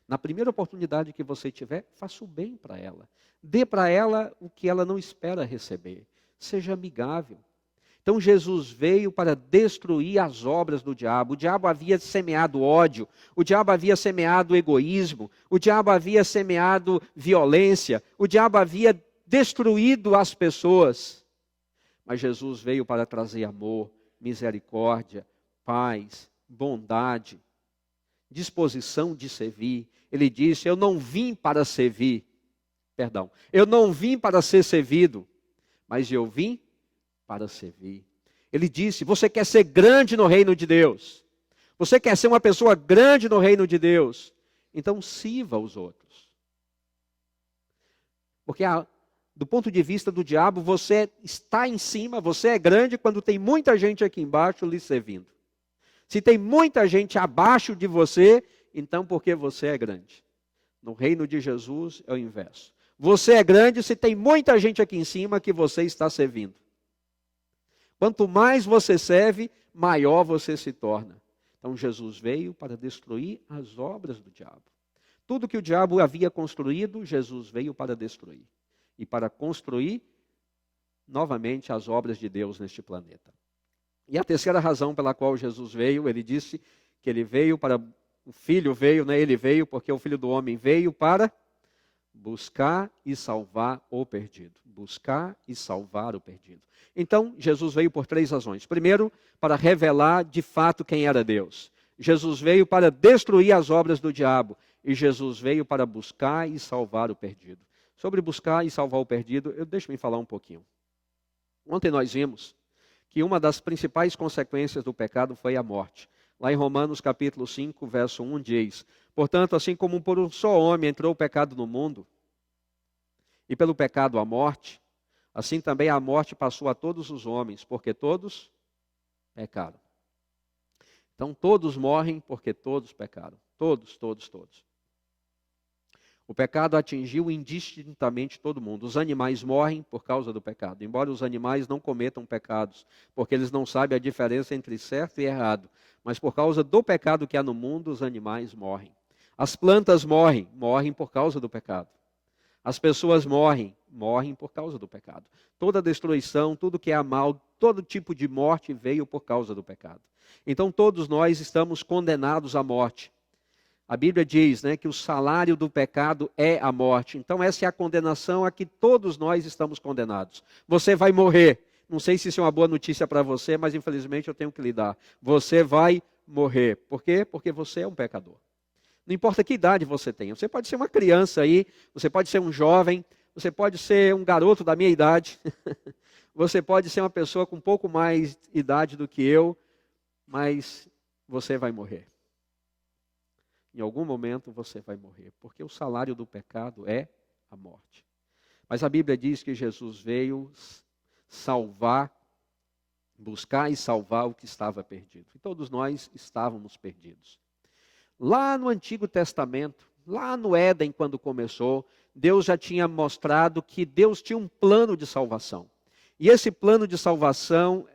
Na primeira oportunidade que você tiver, faça o bem para ela. Dê para ela o que ela não espera receber. Seja amigável. Então Jesus veio para destruir as obras do diabo. O diabo havia semeado ódio, o diabo havia semeado egoísmo, o diabo havia semeado violência, o diabo havia destruído as pessoas. Mas Jesus veio para trazer amor, misericórdia, paz, bondade, disposição de servir. Ele disse, eu não vim para servir, eu não vim para ser servido, mas eu vim para servir. Ele disse, você quer ser grande no reino de Deus? Você quer ser uma pessoa grande no reino de Deus? Então sirva os outros. Porque do ponto de vista do diabo, você está em cima, você é grande quando tem muita gente aqui embaixo lhe servindo. Se tem muita gente abaixo de você, então porque você é grande. No reino de Jesus é o inverso. Você é grande se tem muita gente aqui em cima que você está servindo. Quanto mais você serve, maior você se torna. Então Jesus veio para destruir as obras do diabo. Tudo que o diabo havia construído, Jesus veio para destruir. E para construir novamente as obras de Deus neste planeta. E a terceira razão pela qual Jesus veio, ele disse que ele veio para... O Filho veio, né? Ele veio porque o Filho do Homem veio para buscar e salvar o perdido. Buscar e salvar o perdido. Então, Jesus veio por três razões. Primeiro, para revelar de fato quem era Deus. Jesus veio para destruir as obras do diabo. E Jesus veio para buscar e salvar o perdido. Sobre buscar e salvar o perdido, deixa-me falar um pouquinho. Ontem nós vimos que uma das principais consequências do pecado foi a morte. Lá em Romanos capítulo 5, verso 1 diz, portanto, assim como por um só homem entrou o pecado no mundo, e pelo pecado a morte, assim também a morte passou a todos os homens, porque todos pecaram. Então todos morrem porque todos pecaram. Todos. O pecado atingiu indistintamente todo mundo. Os animais morrem por causa do pecado, embora os animais não cometam pecados, porque eles não sabem a diferença entre certo e errado. Mas por causa do pecado que há no mundo, os animais morrem. As plantas morrem por causa do pecado. As pessoas morrem por causa do pecado. Toda destruição, tudo que é mal, todo tipo de morte veio por causa do pecado. Então todos nós estamos condenados à morte. A Bíblia diz, né, que o salário do pecado é a morte. Então essa é a condenação a que todos nós estamos condenados. Você vai morrer. não sei se isso é uma boa notícia para você, mas infelizmente eu tenho que lhe dar. Você vai morrer. Por quê? Porque você é um pecador. Não importa que idade você tenha. Você pode ser uma criança aí, você pode ser um jovem, você pode ser um garoto da minha idade, você pode ser uma pessoa com um pouco mais idade do que eu, mas você vai morrer. Em algum momento você vai morrer, porque o salário do pecado é a morte. Mas a Bíblia diz que Jesus veio salvar, buscar e salvar o que estava perdido. E todos nós estávamos perdidos. Lá no Antigo Testamento, lá no Éden, quando começou, Deus já tinha mostrado que Deus tinha um plano de salvação. E esse plano de salvação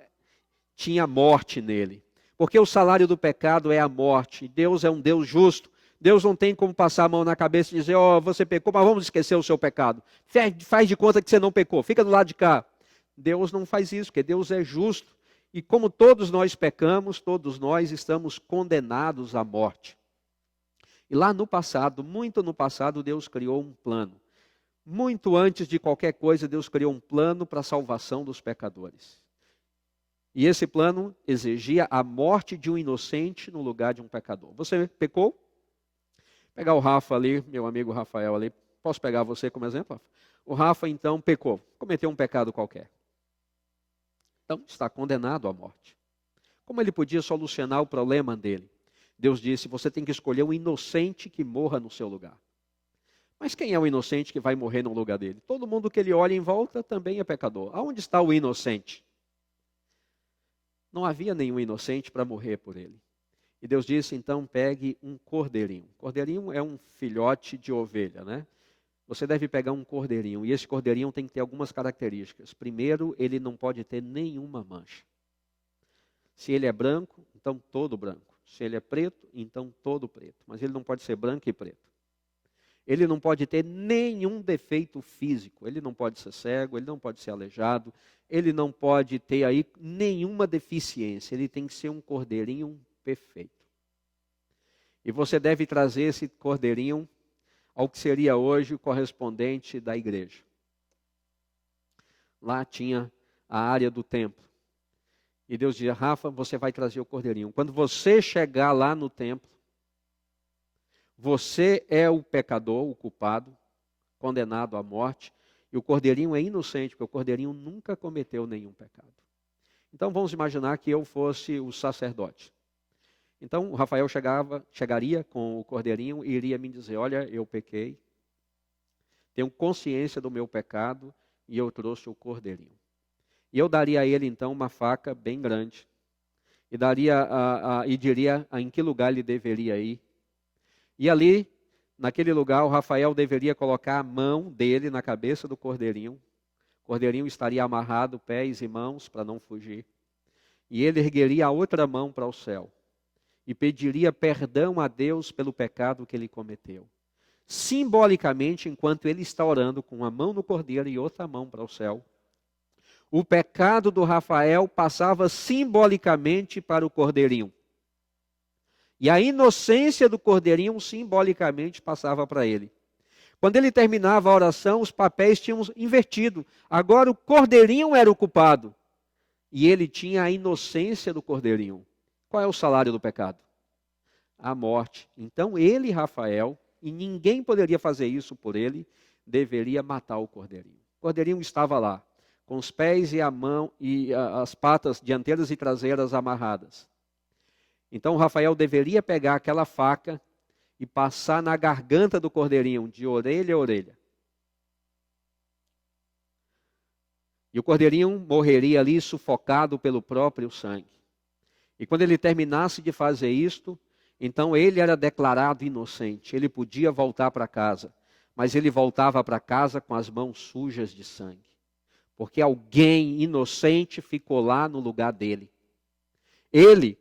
tinha morte nele. Porque o salário do pecado é a morte. Deus é um Deus justo. Deus não tem como passar a mão na cabeça e dizer, você pecou, mas vamos esquecer o seu pecado. Faz de conta que você não pecou, fica do lado de cá. Deus não faz isso, porque Deus é justo. E como todos nós pecamos, todos nós estamos condenados à morte. E lá no passado, muito no passado, Deus criou um plano. Muito antes de qualquer coisa, Deus criou um plano para a salvação dos pecadores. E esse plano exigia a morte de um inocente no lugar de um pecador. Você pecou? Pegar o Rafa ali, meu amigo Rafael ali. Posso pegar você como exemplo, Rafa? O Rafa, então, pecou. Cometeu um pecado qualquer. Então, está condenado à morte. Como ele podia solucionar o problema dele? Deus disse, você tem que escolher um inocente que morra no seu lugar. Mas quem é o inocente que vai morrer no lugar dele? Todo mundo que ele olha em volta também é pecador. Aonde está o inocente? Não havia nenhum inocente para morrer por ele. E Deus disse, então pegue um cordeirinho. Cordeirinho é um filhote de ovelha, né? Você deve pegar um cordeirinho. E esse cordeirinho tem que ter algumas características. Primeiro, ele não pode ter nenhuma mancha. Se ele é branco, então todo branco. Se ele é preto, então todo preto. Mas ele não pode ser branco e preto. Ele não pode ter nenhum defeito físico. Ele não pode ser cego, ele não pode ser aleijado. Ele não pode ter aí nenhuma deficiência. Ele tem que ser um cordeirinho perfeito. E você deve trazer esse cordeirinho ao que seria hoje o correspondente da igreja. Lá tinha a área do templo. E Deus dizia, Rafa, você vai trazer o cordeirinho. Quando você chegar lá no templo, você é o pecador, o culpado, condenado à morte, e o cordeirinho é inocente, porque o cordeirinho nunca cometeu nenhum pecado. Então vamos imaginar que eu fosse o sacerdote. Então o Rafael chegaria com o cordeirinho e iria me dizer, olha, eu pequei, tenho consciência do meu pecado e eu trouxe o cordeirinho. E eu daria a ele então uma faca bem grande e diria em que lugar ele deveria ir. E ali, naquele lugar, o Rafael deveria colocar a mão dele na cabeça do cordeirinho. O cordeirinho estaria amarrado, pés e mãos, para não fugir. E ele ergueria a outra mão para o céu e pediria perdão a Deus pelo pecado que ele cometeu. Simbolicamente, enquanto ele está orando com uma mão no cordeiro e outra mão para o céu, o pecado do Rafael passava simbolicamente para o cordeirinho. E a inocência do cordeirinho simbolicamente passava para ele. Quando ele terminava a oração, os papéis tinham invertido. Agora o cordeirinho era o culpado. E ele tinha a inocência do cordeirinho. Qual é o salário do pecado? A morte. Então ele, Rafael, e ninguém poderia fazer isso por ele, deveria matar o cordeirinho. O cordeirinho estava lá, com os pés e a mão e as patas dianteiras e traseiras amarradas. Então Rafael deveria pegar aquela faca e passar na garganta do cordeirinho, de orelha a orelha. E o cordeirinho morreria ali sufocado pelo próprio sangue. E quando ele terminasse de fazer isto, então ele era declarado inocente. Ele podia voltar para casa, mas ele voltava para casa com as mãos sujas de sangue. Porque alguém inocente ficou lá no lugar dele. Ele,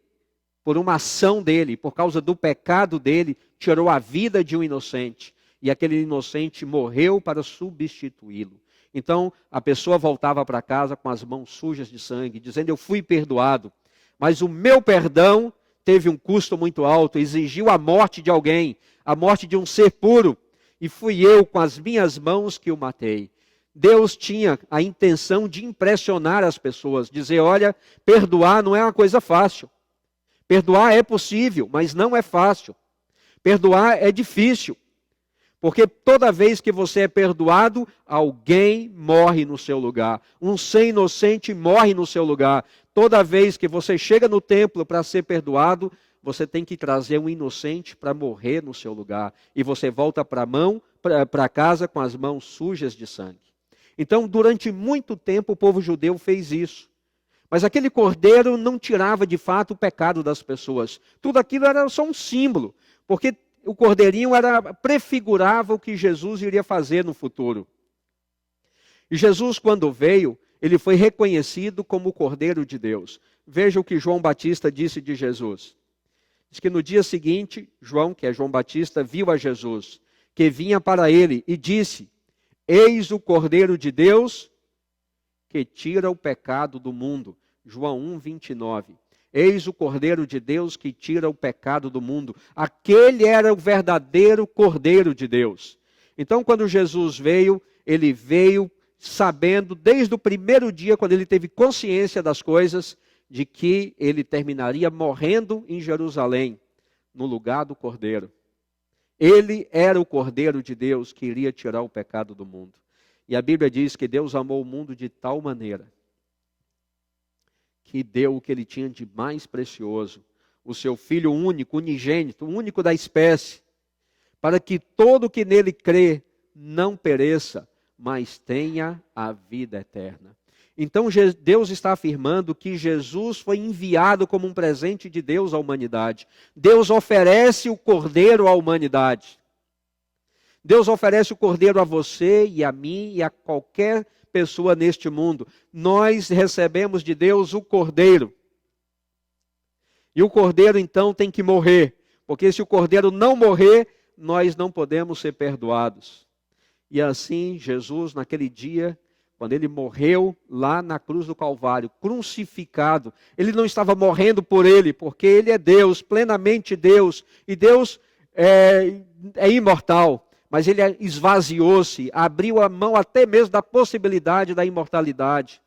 por uma ação dele, por causa do pecado dele, tirou a vida de um inocente. E aquele inocente morreu para substituí-lo. Então a pessoa voltava para casa com as mãos sujas de sangue, dizendo, eu fui perdoado. Mas o meu perdão teve um custo muito alto, exigiu a morte de alguém, a morte de um ser puro. E fui eu com as minhas mãos que o matei. Deus tinha a intenção de impressionar as pessoas, dizer, olha, perdoar não é uma coisa fácil. Perdoar é possível, mas não é fácil. Perdoar é difícil, porque toda vez que você é perdoado, alguém morre no seu lugar. Um ser inocente morre no seu lugar. Toda vez que você chega no templo para ser perdoado, você tem que trazer um inocente para morrer no seu lugar. E você volta para casa com as mãos sujas de sangue. Então, durante muito tempo, o povo judeu fez isso. Mas aquele cordeiro não tirava de fato o pecado das pessoas. Tudo aquilo era só um símbolo, porque o cordeirinho prefigurava o que Jesus iria fazer no futuro. E Jesus, quando veio, ele foi reconhecido como o Cordeiro de Deus. Veja o que João Batista disse de Jesus. Diz que no dia seguinte, João, que é João Batista, viu a Jesus, que vinha para ele, e disse, eis o Cordeiro de Deus, que tira o pecado do mundo. João 1, 29. Eis o Cordeiro de Deus que tira o pecado do mundo. Aquele era o verdadeiro Cordeiro de Deus. Então, quando Jesus veio, ele veio sabendo, desde o primeiro dia, quando ele teve consciência das coisas, de que ele terminaria morrendo em Jerusalém, no lugar do Cordeiro. Ele era o Cordeiro de Deus que iria tirar o pecado do mundo. E a Bíblia diz que Deus amou o mundo de tal maneira que deu o que ele tinha de mais precioso, o seu Filho único, unigênito, único da espécie, para que todo que nele crê não pereça, mas tenha a vida eterna. Então Deus está afirmando que Jesus foi enviado como um presente de Deus à humanidade. Deus oferece o Cordeiro à humanidade. Deus oferece o Cordeiro a você e a mim e a qualquer pessoa neste mundo. Nós recebemos de Deus o Cordeiro. E o Cordeiro então tem que morrer, porque se o Cordeiro não morrer, nós não podemos ser perdoados. E assim, Jesus, naquele dia, quando ele morreu lá na cruz do Calvário, crucificado, ele não estava morrendo por ele, porque ele é Deus, plenamente Deus, e Deus é imortal. Mas ele esvaziou-se, abriu a mão até mesmo da possibilidade da imortalidade.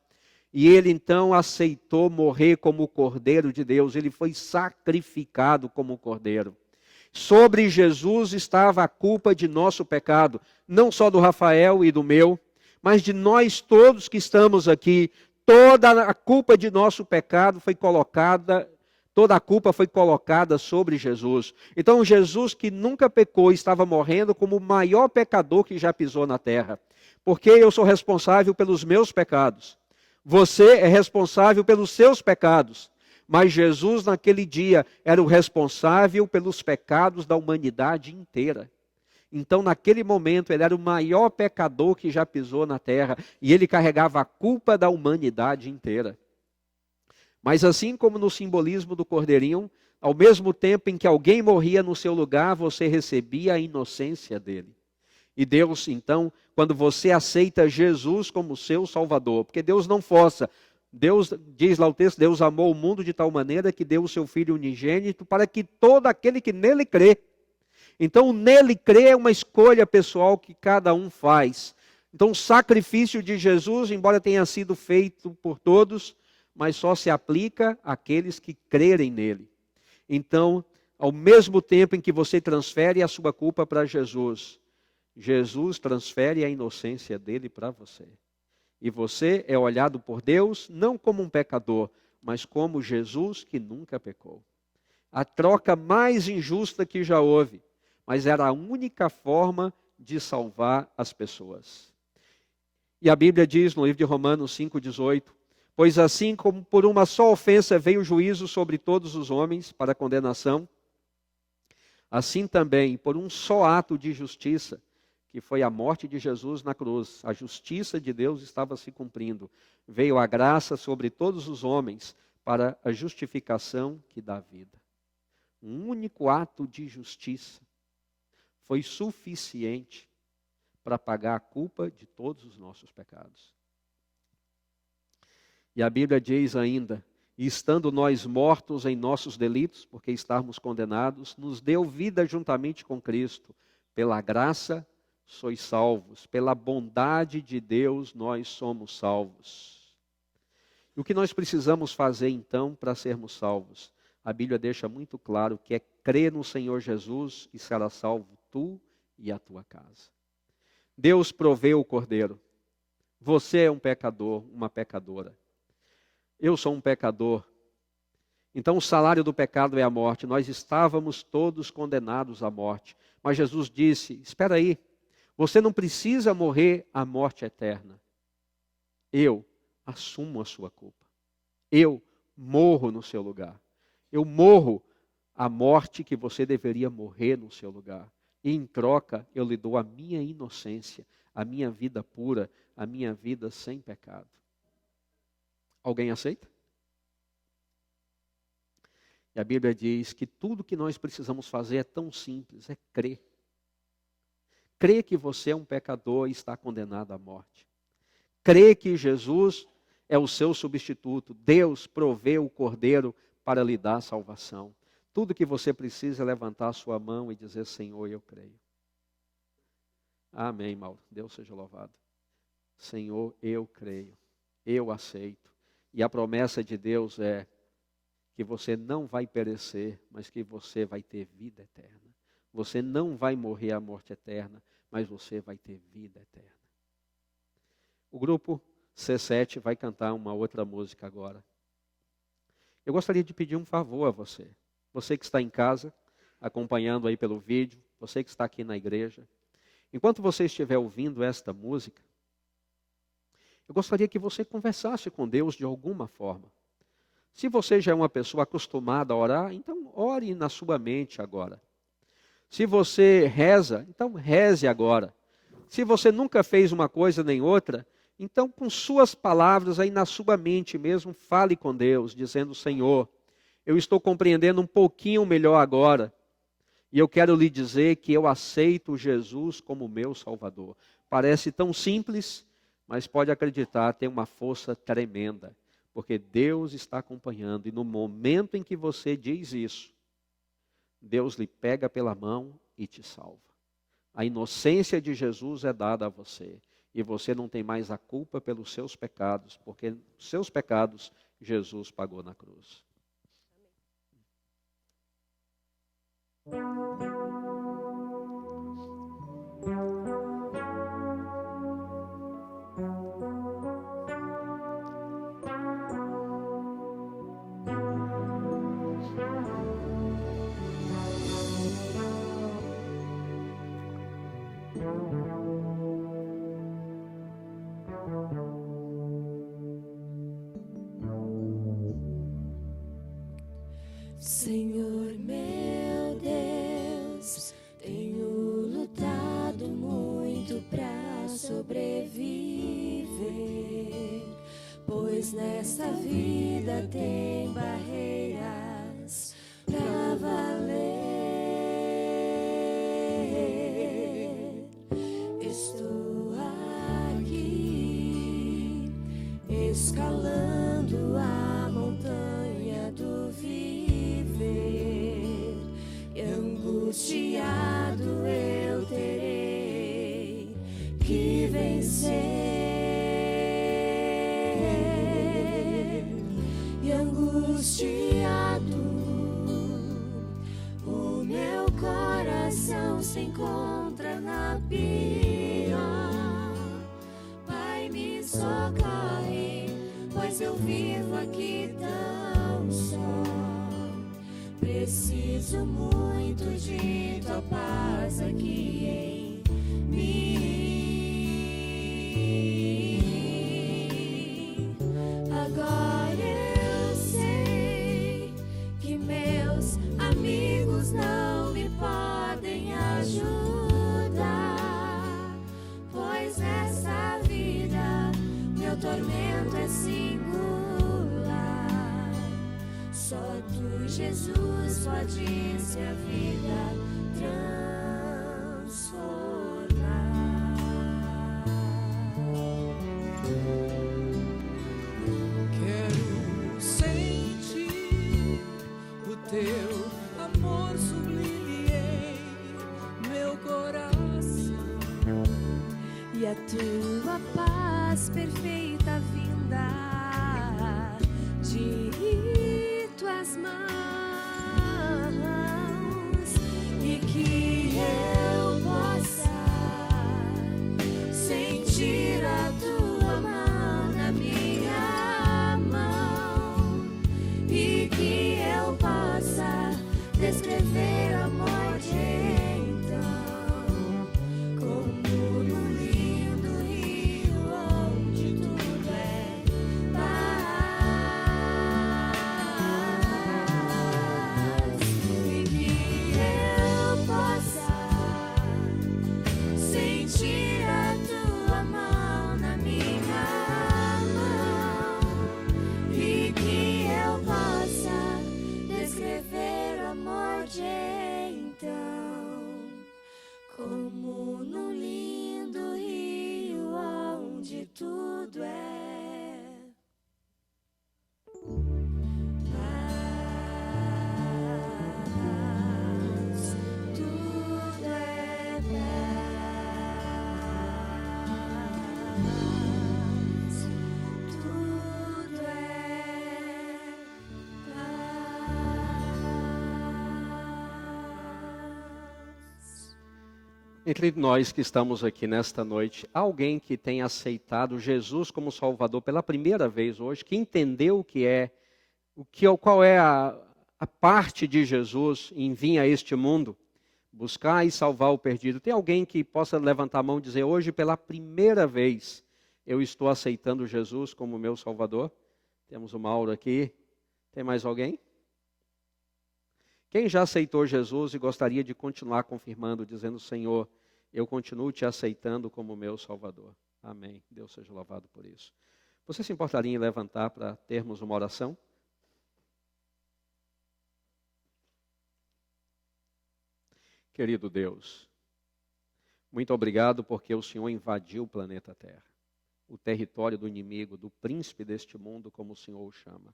E ele então aceitou morrer como o Cordeiro de Deus. Ele foi sacrificado como o Cordeiro. Sobre Jesus estava a culpa de nosso pecado. Não só do Rafael e do meu, mas de nós todos que estamos aqui. Toda a culpa de nosso pecado foi colocada. Toda a culpa foi colocada sobre Jesus. Então Jesus, que nunca pecou, estava morrendo como o maior pecador que já pisou na terra. Porque eu sou responsável pelos meus pecados. Você é responsável pelos seus pecados. Mas Jesus, naquele dia, era o responsável pelos pecados da humanidade inteira. Então, naquele momento, ele era o maior pecador que já pisou na terra. E ele carregava a culpa da humanidade inteira. Mas assim como no simbolismo do cordeirinho, ao mesmo tempo em que alguém morria no seu lugar, você recebia a inocência dele. E Deus, então, quando você aceita Jesus como seu Salvador, porque Deus não força, Deus, diz lá o texto, Deus amou o mundo de tal maneira que deu o seu Filho unigênito para que todo aquele que nele crê. Então, nele crer é uma escolha pessoal que cada um faz. Então, o sacrifício de Jesus, embora tenha sido feito por todos, mas só se aplica àqueles que crerem nele. Então, ao mesmo tempo em que você transfere a sua culpa para Jesus, Jesus transfere a inocência dele para você. E você é olhado por Deus não como um pecador, mas como Jesus que nunca pecou. A troca mais injusta que já houve, mas era a única forma de salvar as pessoas. E a Bíblia diz no livro de Romanos 5,18, pois assim como por uma só ofensa veio o juízo sobre todos os homens para condenação, assim também por um só ato de justiça, que foi a morte de Jesus na cruz, a justiça de Deus estava se cumprindo. Veio a graça sobre todos os homens para a justificação que dá vida. Um único ato de justiça foi suficiente para pagar a culpa de todos os nossos pecados. E a Bíblia diz ainda, e estando nós mortos em nossos delitos, porque estávamos condenados, nos deu vida juntamente com Cristo, pela graça sois salvos. Pela bondade de Deus nós somos salvos. E o que nós precisamos fazer então para sermos salvos? A Bíblia deixa muito claro que é crer no Senhor Jesus e será salvo tu e a tua casa. Deus proveu o Cordeiro. Você é um pecador, uma pecadora. Eu sou um pecador. Então o salário do pecado é a morte. Nós estávamos todos condenados à morte. Mas Jesus disse, espera aí, você não precisa morrer a morte eterna. Eu assumo a sua culpa. Eu morro no seu lugar. Eu morro a morte que você deveria morrer no seu lugar. E em troca eu lhe dou a minha inocência, a minha vida pura, a minha vida sem pecado. Alguém aceita? E a Bíblia diz que tudo que nós precisamos fazer é tão simples, é crer. Crer que você é um pecador e está condenado à morte. Crer que Jesus é o seu substituto. Deus proveu o Cordeiro para lhe dar salvação. Tudo que você precisa é levantar a sua mão e dizer, Senhor, eu creio. Amém, Mauro. Deus seja louvado. Senhor, eu creio. Eu aceito. E a promessa de Deus é que você não vai perecer, mas que você vai ter vida eterna. Você não vai morrer a morte eterna, mas você vai ter vida eterna. O grupo C7 vai cantar uma outra música agora. Eu gostaria de pedir um favor a você. Você que está em casa, acompanhando aí pelo vídeo, você que está aqui na igreja. Enquanto você estiver ouvindo esta música, eu gostaria que você conversasse com Deus de alguma forma. Se você já é uma pessoa acostumada a orar, então ore na sua mente agora. Se você reza, então reze agora. Se você nunca fez uma coisa nem outra, então com suas palavras aí na sua mente mesmo, fale com Deus, dizendo, Senhor, eu estou compreendendo um pouquinho melhor agora. E eu quero lhe dizer que eu aceito Jesus como meu Salvador. Parece tão simples, mas pode acreditar, tem uma força tremenda. Porque Deus está acompanhando. E no momento em que você diz isso, Deus lhe pega pela mão e te salva. A inocência de Jesus é dada a você. E você não tem mais a culpa pelos seus pecados. Porque seus pecados Jesus pagou na cruz. Senhor meu Deus, tenho lutado muito pra sobreviver, pois nessa vida tem barreiras pra valer. Estou aqui escalando a montanha do viver. E angustiado eu terei que vencer. E angustiado o meu coração se encontra na pior. Pai, me socorre, pois eu vivo aqui tão só. Preciso muito de tua paz aqui em mim. Agora eu sei que meus amigos não me podem ajudar, pois nessa vida meu tormento é singular. Só tu, Jesus, pode ser a vida transformar. Quero sentir o teu amor sublime em meu coração. tuas perfeita vinda de tuas mãos, e que eu possa sentir a tua mão na minha mão, e que eu possa descrever o amor de então, como num lindo rio onde tudo é paz, e que eu possa sentir a tua mão na minha mão, e que eu possa descrever o amor de então, como num lindo rio onde tudo é paz, tudo é paz, tudo é paz. Entre nós que estamos aqui nesta noite, há alguém que tem aceitado Jesus como Salvador pela primeira vez hoje, que entendeu o que é, qual é a parte de Jesus em vir a este mundo, buscar e salvar o perdido. Tem alguém que possa levantar a mão e dizer, hoje pela primeira vez eu estou aceitando Jesus como meu Salvador? Temos o Mauro aqui. Tem mais alguém? Quem já aceitou Jesus e gostaria de continuar confirmando, dizendo, Senhor, eu continuo te aceitando como meu Salvador. Amém. Deus seja louvado por isso. Você se importaria em levantar para termos uma oração? Querido Deus, muito obrigado porque o Senhor invadiu o planeta Terra, o território do inimigo, do príncipe deste mundo, como o Senhor o chama.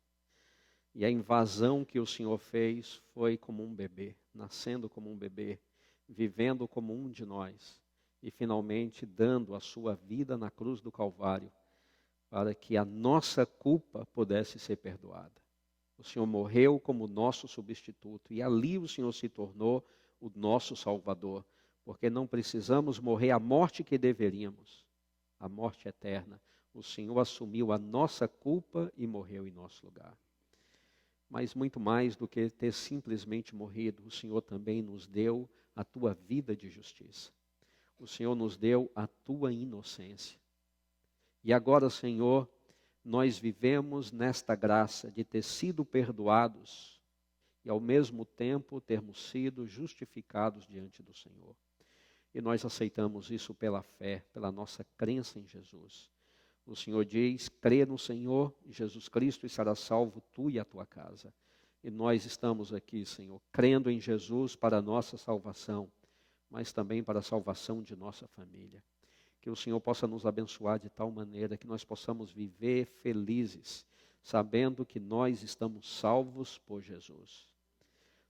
E a invasão que o Senhor fez foi como um bebê, nascendo como um bebê, vivendo como um de nós, e finalmente dando a sua vida na cruz do Calvário, para que a nossa culpa pudesse ser perdoada. O Senhor morreu como nosso substituto, e ali o Senhor se tornou o nosso Salvador, porque não precisamos morrer a morte que deveríamos, a morte eterna. O Senhor assumiu a nossa culpa e morreu em nosso lugar. Mas muito mais do que ter simplesmente morrido, o Senhor também nos deu a tua vida de justiça. O Senhor nos deu a tua inocência. E agora, Senhor, nós vivemos nesta graça de ter sido perdoados e ao mesmo tempo termos sido justificados diante do Senhor. E nós aceitamos isso pela fé, pela nossa crença em Jesus. O Senhor diz, crê no Senhor Jesus Cristo e serás salvo tu e a tua casa. E nós estamos aqui, Senhor, crendo em Jesus para a nossa salvação, mas também para a salvação de nossa família. Que o Senhor possa nos abençoar de tal maneira que nós possamos viver felizes, sabendo que nós estamos salvos por Jesus.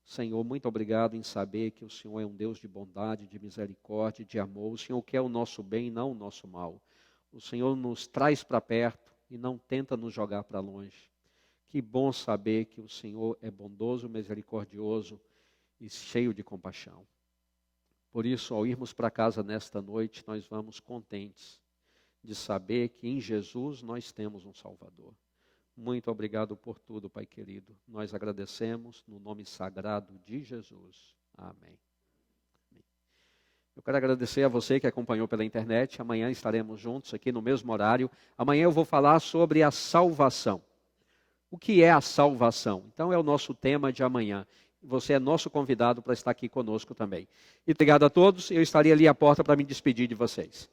Senhor, muito obrigado em saber que o Senhor é um Deus de bondade, de misericórdia, de amor. O Senhor quer o nosso bem, não o nosso mal. O Senhor nos traz para perto e não tenta nos jogar para longe. Que bom saber que o Senhor é bondoso, misericordioso e cheio de compaixão. Por isso, ao irmos para casa nesta noite, nós vamos contentes de saber que em Jesus nós temos um Salvador. Muito obrigado por tudo, Pai querido. Nós agradecemos no nome sagrado de Jesus. Amém. Eu quero agradecer a você que acompanhou pela internet. Amanhã estaremos juntos aqui no mesmo horário. Amanhã eu vou falar sobre a salvação. O que é a salvação? Então é o nosso tema de amanhã. Você é nosso convidado para estar aqui conosco também. E obrigado a todos. Eu estarei ali à porta para me despedir de vocês.